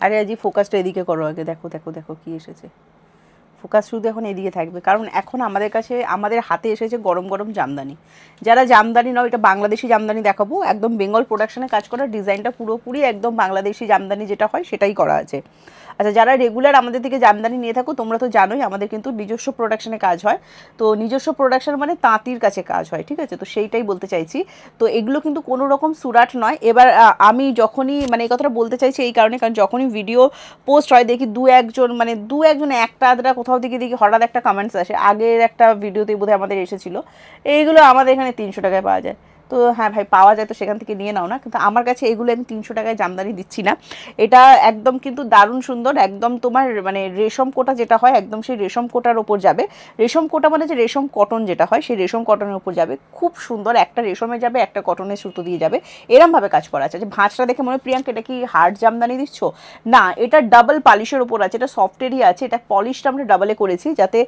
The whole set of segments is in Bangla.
আরে আজি ফোকাসটা এদিকে করো আগে, দেখো দেখো দেখো কি এসেছে। ফোকাস শুধু এখন এদিকে থাকবে, কারণ এখন আমাদের কাছে আমাদের হাতে এসেছে গরম গরম জামদানি। যারা জামদানি নাও, এটা বাংলাদেশি জামদানি দেখাবো, একদম বেঙ্গল প্রোডাকশনে কাজ করা, ডিজাইনটা পুরোপুরি একদম বাংলাদেশি জামদানি যেটা হয় সেটাই করা আছে। আচ্ছা, যারা রেগুলার আমাদের থেকে জামদানি নিয়ে থাকো তোমরা তো জানোই আমাদের কিন্তু নিজস্ব প্রোডাকশনে কাজ হয়। তো নিজস্ব প্রোডাকশন মানে তাঁতির কাছে কাজ হয়, ঠিক আছে, তো সেইটাই বলতে চাইছি। তো এগুলো কিন্তু কোনো রকম সুরাট নয়। এবার আমি যখনই মানে এই কথাটা বলতে চাইছি এই কারণে, কারণ যখনই ভিডিও পোস্ট হয় দেখি দু একজন একটা আধটা কোথাও থেকে দেখি হঠাৎ একটা কমেন্টস আসে, আগের একটা ভিডিওতেই বোধহয় আমাদের এসেছিলো এইগুলো আমাদের এখানে 300 টাকায় পাওয়া যায়। তো হ্যাঁ ভাই, পাওয়া যায়, তো সেখান থেকে নিয়ে নাও না, কিন্তু আমার কাছে এগুলো আমি 300 টাকায় জামদানি দিচ্ছি না। এটা একদম কিন্তু দারুণ সুন্দর, একদম তোমার মানে রেশম কোটা যেটা হয় একদম সেই রেশম কোটার ওপর যাবে। রেশম কোটা মানে যে রেশম কটন যেটা হয় সেই রেশম কটনের ওপর যাবে, খুব সুন্দর, একটা রেশমে যাবে একটা কটনের সুতো দিয়ে যাবে, এরমভাবে কাজ করা আছে। যে ভাঁজটা দেখে মনে হয় প্রিয়াঙ্কা এটা কি হার্ড জামদানি দিচ্ছ, না, এটা ডাবল পলিশের ওপর আছে, এটা সফটেরই আছে, এটা পলিশটা আমরা ডাবলে করেছি যাতে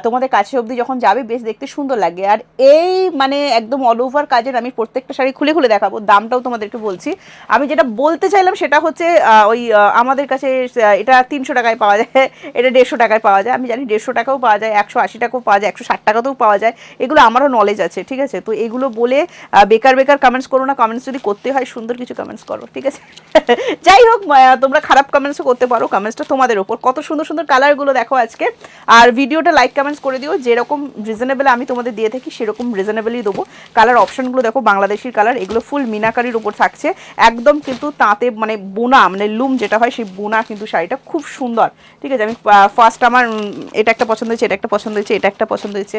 তোমাদের কাছে অবধি যখন যাবে বেশ দেখতে সুন্দর লাগে। আর এই মানে একদম অল ওভার কাজের আমি প্রত্যেকটা শাড়ি খুলে খুলে দেখাবো, দামটাও তোমাদেরকে বলছি। আমি যেটা বলতে চাইলাম সেটা হচ্ছে ওই আমাদের কাছে এটা 300 টাকায় পাওয়া যায়, এটা 150 টাকায় পাওয়া যায়, আমি জানি 150 টাকাও পাওয়া যায়, 180 টাকাও পাওয়া যায়, 160 টাকাতেও পাওয়া যায়, এগুলো আমারও নলেজ আছে, ঠিক আছে। তো এগুলো বলে বেকার বেকার কমেন্টস করো না, কমেন্টস যদি করতে হয় সুন্দর কিছু কমেন্টস করো, ঠিক আছে। যাই হোক, তোমরা খারাপ কমেন্টসও করতে পারো, কমেন্টসটা তোমাদের ওপর। কত সুন্দর সুন্দর কালারগুলো দেখো আজকে। আর ভিডিওটা লাইক কমেন্টস করে দিও, যেরকম রিজনেবল আমি তোমাদের দিয়ে থাকি সেরকম রিজনেবলই দেবো। কালার অপশনগুলো দেখো, বাংলাদেশির কালার, এগুলো ফুল মিনাকারির উপর থাকছে, একদম কিন্তু তাঁতে মানে বোনা মানে লুম যেটা হয় সেই বোনা কিন্তু শাড়িটা খুব সুন্দর, ঠিক আছে। আমি ফার্স্ট আমার এটা একটা পছন্দ হয়েছে, এটা একটা পছন্দ হয়েছে, এটা একটা পছন্দ হয়েছে,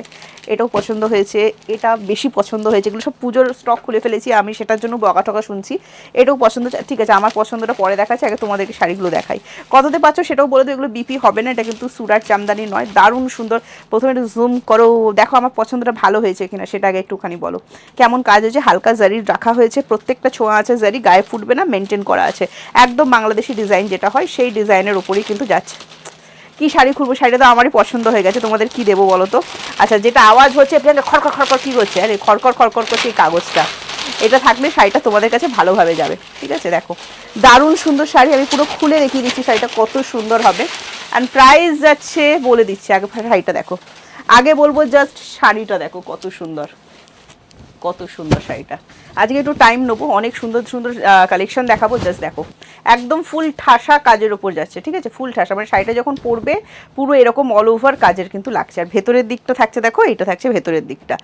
এটাও পছন্দ হয়েছে, এটা বেশি পছন্দ হয়েছে, এগুলো সব পুজোর স্টক খুলে ফেলেছি আমি, সেটার জন্য বকা টকা শুনছি। এটাও পছন্দ, ঠিক আছে, আমার পছন্দটা পরে দেখাচ্ছে, আগে তোমাদেরকে শাড়িগুলো দেখাই। কততে পাচ্ছ সেটাও বলে দিও, এগুলো বিপি হবে না, এটা কিন্তু সুরাট জামদানি নয়, দারুণ সুন্দর। প্রথমে একটু জুম করো, দেখো আমার পছন্দটা ভালো হয়েছে কিনা সেটা আগে একটুখানি বলো। কেমন কাজ হয়েছে, হালকা জারি রাখা হয়েছে, প্রত্যেকটা ছোঁয়া আছে জারি, গায়ে ফুটবে না, মেনটেন করা আছে, একদম বাংলাদেশি ডিজাইন যেটা হয় সেই ডিজাইনের উপরেই কিন্তু যাচ্ছে। কি শাড়ি খুলবো, শাড়িটা তো আমারই পছন্দ হয়ে গেছে, তোমাদের কি দেবো বলো তো। আচ্ছা, যেটা আওয়াজ হচ্ছে আপনাকে খড়খড় খড়খড় কী করছে, আরে খড়খড় খড়খড় করছে এই কাগজটা, এটা থাকলে শাড়িটা তোমাদের কাছে ভালোভাবে যাবে, ঠিক আছে। দেখো দারুণ সুন্দর শাড়ি, আমি পুরো খুলে দেখিয়ে দিচ্ছি শাড়িটা কত সুন্দর হবে। অ্যান্ড প্রাইস যাচ্ছে বলে দিচ্ছি, আগে শাড়িটা দেখো, আগে বলবো জাস্ট শাড়িটা দেখো কত সুন্দর, কত সুন্দর শাড়িটা। আজকে একটু টাইম নেবো, অনেক সুন্দর সুন্দর কালেকশন দেখাবো, জাস্ট দেখো একদম ফুল ঠাসা কাজের ওপর যাচ্ছে, ঠিক আছে, ফুল ঠাসা, মানে শাড়িটা যখন পরবে পুরো এরকম অল ওভার কাজের কিন্তু লাগছে। আর ভেতরের দিকটা থাকছে দেখো, এটা থাকছে ভেতরের দিকটা।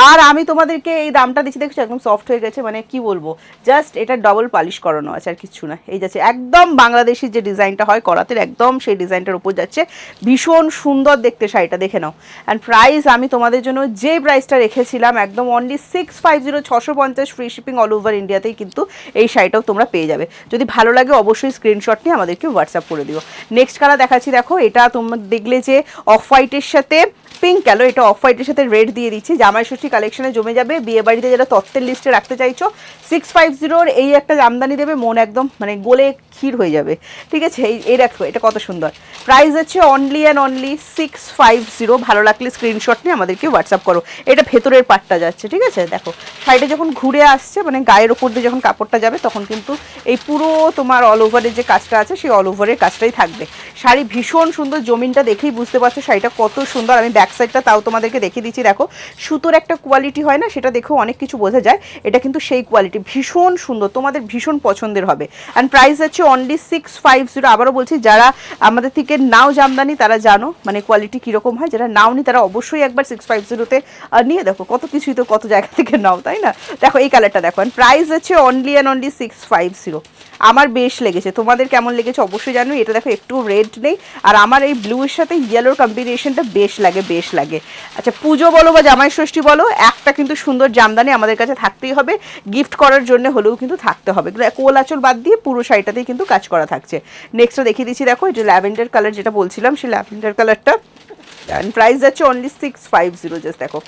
আর আমি তোমাদেরকে এই দামটা দিচ্ছি, দেখছো একদম সফট হয়ে গেছে, মানে কি বলবো, জাস্ট এটা ডবল পালিশ করানো আছে আর কিচ্ছু না। এই যাচ্ছে একদম বাংলাদেশি যে ডিজাইনটা হয় করাতের, একদম সেই ডিজাইনটার উপর যাচ্ছে, ভীষণ সুন্দর দেখতে শাড়িটা, দেখে নাও। অ্যান্ড প্রাইস আমি তোমাদের জন্য যে প্রাইসটা রেখেছিলাম একদম only 650, 650 free shipping all over ইন্ডিয়াতেই কিন্তু এই শাড়িটাও তোমরা পেয়ে যাবে। যদি ভালো লাগে অবশ্যই স্ক্রিনশট নিয়ে আমাদেরকে হোয়াটসঅ্যাপ করে দিও। নেক্সট কালার দেখাচ্ছি, দেখো এটা তোমরা দেখলে যে অফ হোয়াইটের সাথে পিঙ্ক কালো, এটা অফ হোয়াইটের সাথে রেড দিয়ে দিচ্ছি, জামাই ষষ্ঠী কালেকশনে জমে যাবে, বিয়ে বাড়িতে যারা তত্ত্বের লিস্টে রাখতে চাইছো 650 এই একটা জামদানি দেবে, মন একদম মানে গোলে ক্ষীর হয়ে যাবে, ঠিক আছে। এই দেখো এটা কত সুন্দর, প্রাইস হচ্ছে অনলি অ্যান্ড অনলি 650। ভালো লাগলে স্ক্রিনশট নিয়ে আমাদেরকে হোয়াটসঅ্যাপ করো। এটা ভেতরের পাটটা যাচ্ছে, ঠিক আছে, দেখো শাড়িটা যখন ঘুরে আসছে মানে গায়ের ওপর দিয়ে যখন কাপড়টা যাবে তখন কিন্তু এই পুরো তোমার অল ওভারের যে কাজটা আছে সেই অল ওভারের কাজটাই থাকবে। শাড়ি ভীষণ সুন্দর, জমিনটা দেখেই বুঝতে পারছো শাড়িটা কত সুন্দর। আমি ব্যাক সাইডটা তাও তোমাদেরকে দেখিয়ে দিচ্ছি, দেখো সুতোর একটা কোয়ালিটি হয় না, সেটা দেখেও অনেক কিছু বোঝা যায়, এটা কিন্তু সেই কোয়ালিটি, ভীষণ সুন্দর, তোমাদের ভীষণ পছন্দের হবে। অ্যান্ড প্রাইস হচ্ছে অনলি 650। আবারও বলছি, যারা আমাদের থেকে নাও জামদানি তারা জানো মানে কোয়ালিটি কীরকম হয়, যারা নাও নি তারা অবশ্যই একবার 650-তে নিয়ে দেখো, কত কিছুই তো কত জায়গা থেকে নাও, তাই না। দেখো এই কালারটা দেখো, অ্যান্ড প্রাইস হচ্ছে অনলি অ্যান্ড অনলি 650। আমার বেশ লেগেছে, তোমাদের কেমন লেগেছে অবশ্যই জানো। এটা দেখো একটু রেড নেই, আর আমার এই ব্লুর সাথে ইয়েলোর কম্বিনেশনটা বেশ লাগে, বেশ লাগে। আচ্ছা, পুজো বলো বা জামাই ষষ্ঠী বলো, একটা কিন্তু সুন্দর জামদানি আমাদের কাছে থাকতেই হবে, গিফট করার জন্য হলেও কিন্তু থাকতে হবে। কোল আঁচল বাদ দিয়ে পুরো শাড়িটাতেই কিন্তু কাজ করা থাকছে। নেক্সটটা দেখিয়ে দিচ্ছি, দেখো এটা ল্যাভেন্ডার কালার, যেটা বলছিলাম সেই ল্যাভেন্ডার কালারটা, প্রাইস যাচ্ছে অনলি 650। জাস্ট দেখো,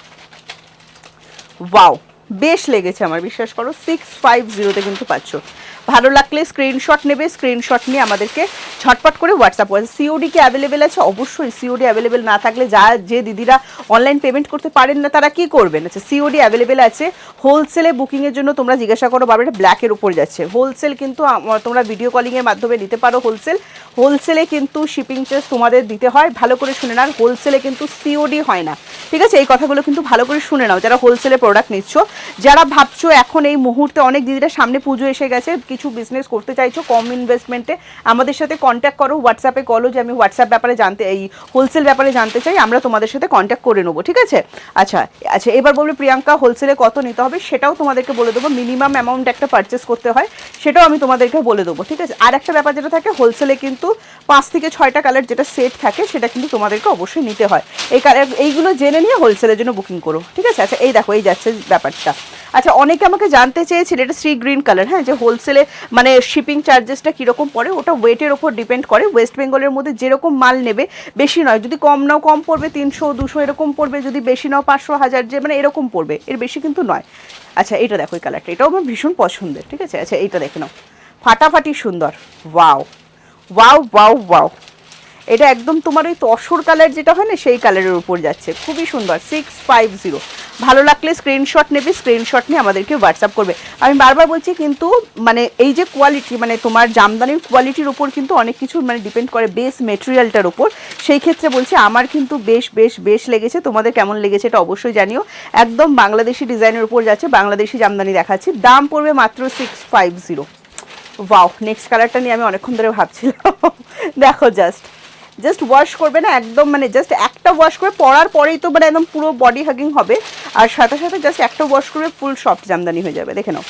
ওয়াও, বেশ লেগেছে আমার, বিশ্বাস করো 650-তে কিন্তু পাচ্ছ। ভালো লাগলে স্ক্রিনশট নেবে, স্ক্রিনশট নিয়ে আমাদেরকে ঝটপট করে হোয়াটসঅ্যাপ করে। সিওডি কি অ্যাভেলেবেল আছে? অবশ্যই সিওডি অ্যাভেলেবেল না থাকলে যে দিদিরা অনলাইন পেমেন্ট করতে পারেন না তারা কি করবেন? আচ্ছা, সিওডি অ্যাভেলেবেল আছে। হোলসেলে বুকিংয়ের জন্য তোমরা জিজ্ঞাসা করো, বাবা এটা ব্ল্যাকের উপর যাচ্ছে। হোলসেল কিন্তু তোমরা ভিডিও কলিংয়ের মাধ্যমে নিতে পারো। হোলসেলে কিন্তু শিপিং চার্জ তোমাদের দিতে হয়। ভালো করে শুনে নাও, হোলসেলে কিন্তু সিওডি হয় না, ঠিক আছে? এই কথাগুলো কিন্তু ভালো করে শুনে নাও যারা হোলসেলে প্রোডাক্ট নিচ্ছ। যারা ভাবছো এখন এই মুহূর্তে, অনেক দিদিরা সামনে পুজো এসে গেছে, কিছু বিজনেস করতে চাইছো কম ইনভেস্টমেন্টে, আমাদের সাথে কন্ট্যাক্ট করো, হোয়াটসঅ্যাপে কলো যে আমি হোয়াটসঅ্যাপ ব্যাপারে এই হোলসেল ব্যাপারে জানতে চাই, আমরা তোমাদের সাথে কন্ট্যাক্ট করে নেবো, ঠিক আছে? আচ্ছা, এবার বলবে প্রিয়াঙ্কা হোলসেলে কত নিতে হবে, সেটাও তোমাদেরকে বলে দেবো। মিনিমাম অ্যামাউন্ট একটা পারচেস করতে হয়, সেটাও আমি তোমাদেরকে বলে দেবো, ঠিক আছে? আর একটা ব্যাপার যেটা থাকে, হোলসেলে কিন্তু 5 থেকে 6টা কালার যেটা সেট থাকে সেটা কিন্তু তোমাদেরকে অবশ্যই নিতে হয়। এইগুলো জেনে নিয়ে হোলসেলের জন্য বুকিং করো, ঠিক আছে? আচ্ছা, এই দেখো এই যাচ্ছে ব্যাপারটা। আচ্ছা, অনেকে আমাকে জানতে চেয়েছিল, এটা সি গ্রিন কালার, হ্যাঁ, যে হোলসেলে মানে শিপিং চার্জেসটা কীরকম পড়ে, ওটা ওয়েটের ওপর ডিপেন্ড করে। ওয়েস্ট বেঙ্গলের মধ্যে যেরকম মাল নেবে, বেশি নয়, যদি কম নাও কম পড়বে 300 200 এরকম পড়বে, যদি বেশি নাও 500 1000 যে মানে এরকম পড়বে, এর বেশি কিন্তু নয়। আচ্ছা, এটা দেখো এই কালারটা, এটাও আমার ভীষণ পছন্দের, ঠিক আছে? আচ্ছা, এইটা দেখে নাও, ফাটাফাটি সুন্দর, ওয়াও ওয়াও ওয়াও ওয়াও। এটা একদম তোমার ওই তসর কালার যেটা হয় না, সেই কালারের উপর যাচ্ছে, খুবই সুন্দর। 650। ভালো লাগলে স্ক্রিনশট নেবে, স্ক্রিনশট নিয়ে আমাদেরকে হোয়াটসঅ্যাপ করবে। আমি বারবার বলছি কিন্তু মানে এই যে কোয়ালিটি, মানে তোমার জামদানির কোয়ালিটির উপর কিন্তু অনেক কিছু মানে ডিপেন্ড করে, বেস মেটেরিয়ালটার উপর। সেই ক্ষেত্রে বলছি আমার কিন্তু বেশ লেগেছে। তোমাদের কেমন লেগেছে এটা অবশ্যই জানিও। একদম বাংলাদেশি ডিজাইনের উপর যাচ্ছে, বাংলাদেশি জামদানি দেখাচ্ছি, দাম পড়বে মাত্র 650। ওয়াও, নেক্সট কালারটা নিয়ে আমি অনেকক্ষণ ধরে ভাবছিলাম। দেখো জাস্ট ওয়াশ করবে না একদম, মানে জাস্ট একটা ওয়াশ করে পরার পরেই তো মানে একদম পুরো বডি হাগিং হবে, আর সাথে সাথে জাস্ট একটা ওয়াশ করবে ফুল সফট জামদানি হয়ে যাবে। দেখে নাও,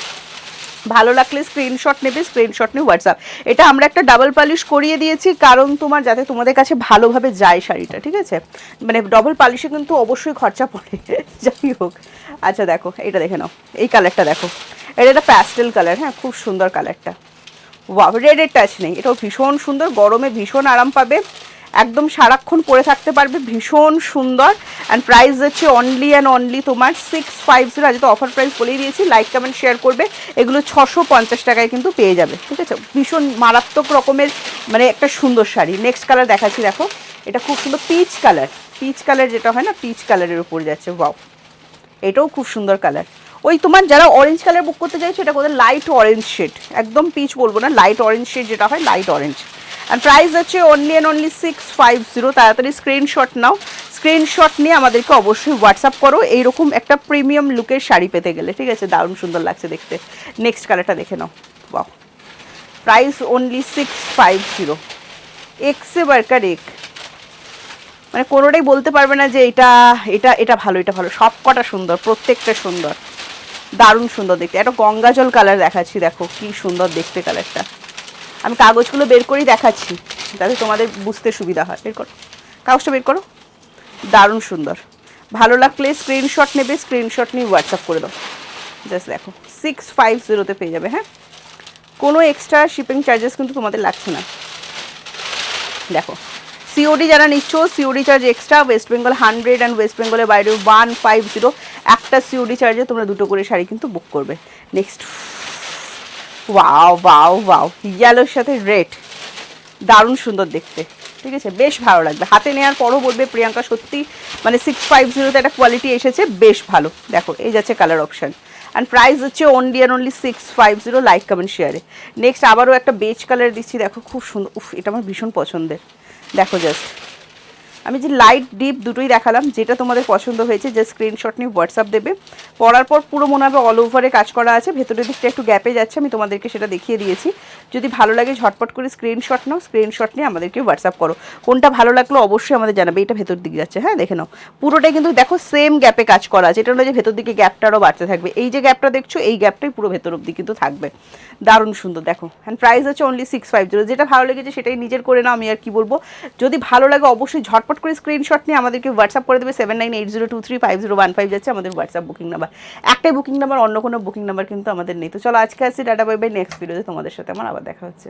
ভালো লাগলে স্ক্রিনশট নেবে, স্ক্রিনশট নিয়ে হোয়াটসঅ্যাপ। এটা আমরা একটা ডাবল পালিশ করিয়ে দিয়েছি, কারণ তোমার যাতে তোমাদের কাছে ভালোভাবে যায় শাড়িটা, ঠিক আছে? মানে ডবল পালিশে কিন্তু অবশ্যই খরচা পড়ে, যাই হোক। আচ্ছা দেখো, এটা দেখে নাও, এই কালারটা দেখো, এটা একটা প্যাস্টেল কালার, হ্যাঁ, খুব সুন্দর কালারটা। ওয়াও, রেডের টাচ নেই, এটাও ভীষণ সুন্দর, গরমে ভীষণ আরাম পাবে, একদম সারাক্ষণ পরে থাকতে পারবে, ভীষণ সুন্দর। অ্যান্ড প্রাইস হচ্ছে অনলি অ্যান্ড অনলি তোমার 650। আজ তো অফার প্রাইস বলেই দিয়েছি, লাইক কমেন্ট শেয়ার করবে। এগুলো 650 টাকায় কিন্তু পেয়ে যাবে, ঠিক আছে? ভীষণ মারাত্মক রকমের মানে একটা সুন্দর শাড়ি। নেক্সট কালার দেখাচ্ছি, দেখো এটা খুব সুন্দর পিচ কালার যেটা হয় না, পিচ কালারের উপর যাচ্ছে, ওয়াও, এটাও খুব সুন্দর কালার। ওই তোমার যারা অরেঞ্জ কালার বুক করতে চাইছো, এটা কোথায় লাইট অরেঞ্জ শেড, একদম পিচ বলবো না, লাইট অরেঞ্জ শেড যেটা হয়, লাইট অরেঞ্জ। অ্যান্ড প্রাইস হচ্ছে অনলি অ্যান্ড অনলি 650। তাড়াতাড়ি স্ক্রিনশট নাও, স্ক্রিনশট নিয়ে আমাদেরকে অবশ্যই হোয়াটসঅ্যাপ করো এইরকম একটা প্রিমিয়াম লুকের শাড়ি পেতে গেলে, ঠিক আছে? দারুণ সুন্দর লাগছে দেখতে। নেক্সট কালারটা দেখে নাও, বাহ, প্রাইস অনলি 650। এক্সে বার্কার এক, মানে কোনোটাই বলতে পারবে না যে এটা এটা এটা ভালো, এটা ভালো, সব কটা সুন্দর, প্রত্যেকটা সুন্দর, দারুণ সুন্দর দেখতে। একটা গঙ্গা জল কালার দেখাচ্ছি, দেখো কি সুন্দর দেখতে কালারটা। আমি কাগজগুলো বের করেই দেখাচ্ছি যাতে তোমাদের বুঝতে সুবিধা হয়। বের করো, কাগজটা বের করো, দারুণ সুন্দর। ভালো লাগলে স্ক্রিনশট নেবে, স্ক্রিনশট নিয়ে হোয়াটসঅ্যাপ করে দাও। জাস্ট দেখো 650-তে পেয়ে যাবে, হ্যাঁ, কোনো এক্সট্রা শিপিং চার্জেস কিন্তু তোমাদের লাগছে না। দেখো, সিওডি যারা নিচ্ছ, COD charge extra, West Bengal 100 and West বেঙ্গলের বাইরে 150। একটা সিওডি চার্জে তোমরা দুটো করে শাড়ি কিন্তু বুক করবে। নেক্সট, ওয়াও ওয়াও ওয়াও, ইয়েলোর সাথে রেড, দারুণ সুন্দর দেখতে, ঠিক আছে? বেশ ভালো লাগবে, হাতে নেওয়ার পরও বলবে প্রিয়াঙ্কা সত্যি মানে 650-তে একটা কোয়ালিটি এসেছে, বেশ ভালো। দেখো এই যাচ্ছে কালার অপশান, অ্যান্ড প্রাইস হচ্ছে only and only 650। Like comment শেয়ারে। নেক্সট আবারও একটা বেজ কালার দিচ্ছি, দেখো খুব সুন্দর, উফ, এটা আমার ভীষণ পছন্দের। দেখো জাস্ট, আমি যে লাইট ডিপ দুটোই দেখালাম, যেটা তোমাদের পছন্দ হয়েছে জাস্ট স্ক্রিনশট নিয়ে হোয়াটসঅ্যাপ দেবে। পরার পর পুরো মনে হবে অল ওভারে কাজ করা আছে, ভেতরের দিকটা একটু গ্যাপে যাচ্ছে, আমি তোমাদেরকে সেটা দেখিয়ে দিয়েছি। যদি ভালো লাগে ঝটপট করে স্ক্রিনশট নাও, স্ক্রিনশট নিয়ে আমাদেরকে হোয়াটসঅ্যাপ করো। কোনটা ভালো লাগলো অবশ্যই আমাদের জানাবে। এটা ভেতর দিকে যাচ্ছে, হ্যাঁ, দেখে নাও, পুরোটাই কিন্তু দেখো সেম গ্যাপে কাজ করা আছে, এটা হলো যে ভেতর দিকে গ্যাপটারও বাড়তে থাকবে। এই যে গ্যাপটা দেখছো, এই গ্যাপটাই পুরো ভেতর অব্দি কিন্তু থাকবে, দারুণ সুন্দর। দেখো, অ্যান্ড প্রাইস হচ্ছে অনলি 650। যেটা ভালো লেগেছে সেটাই নিজের করে নাও, আমি আর কি বলবো। যদি ভালো লাগে অবশ্যই ঝটপট করে স্ক্রিনশট নিয়ে আমাদেরকে হোয়াটসঅ্যাপ করে দেবে। 7980235015 যাচ্ছে আমাদের হোয়াটসঅ্যাপ বুকিং নাম্বার। একটাই বুকিং নাম্বার, অন্য কোনো বুকিং নাম্বার কিন্তু আমাদের নেই। তো চলো আজকে আসছি, টাটা বাই বাই। নেক্সট ভিডিওতে তোমাদের সাথে আমার আবার দেখা হচ্ছে।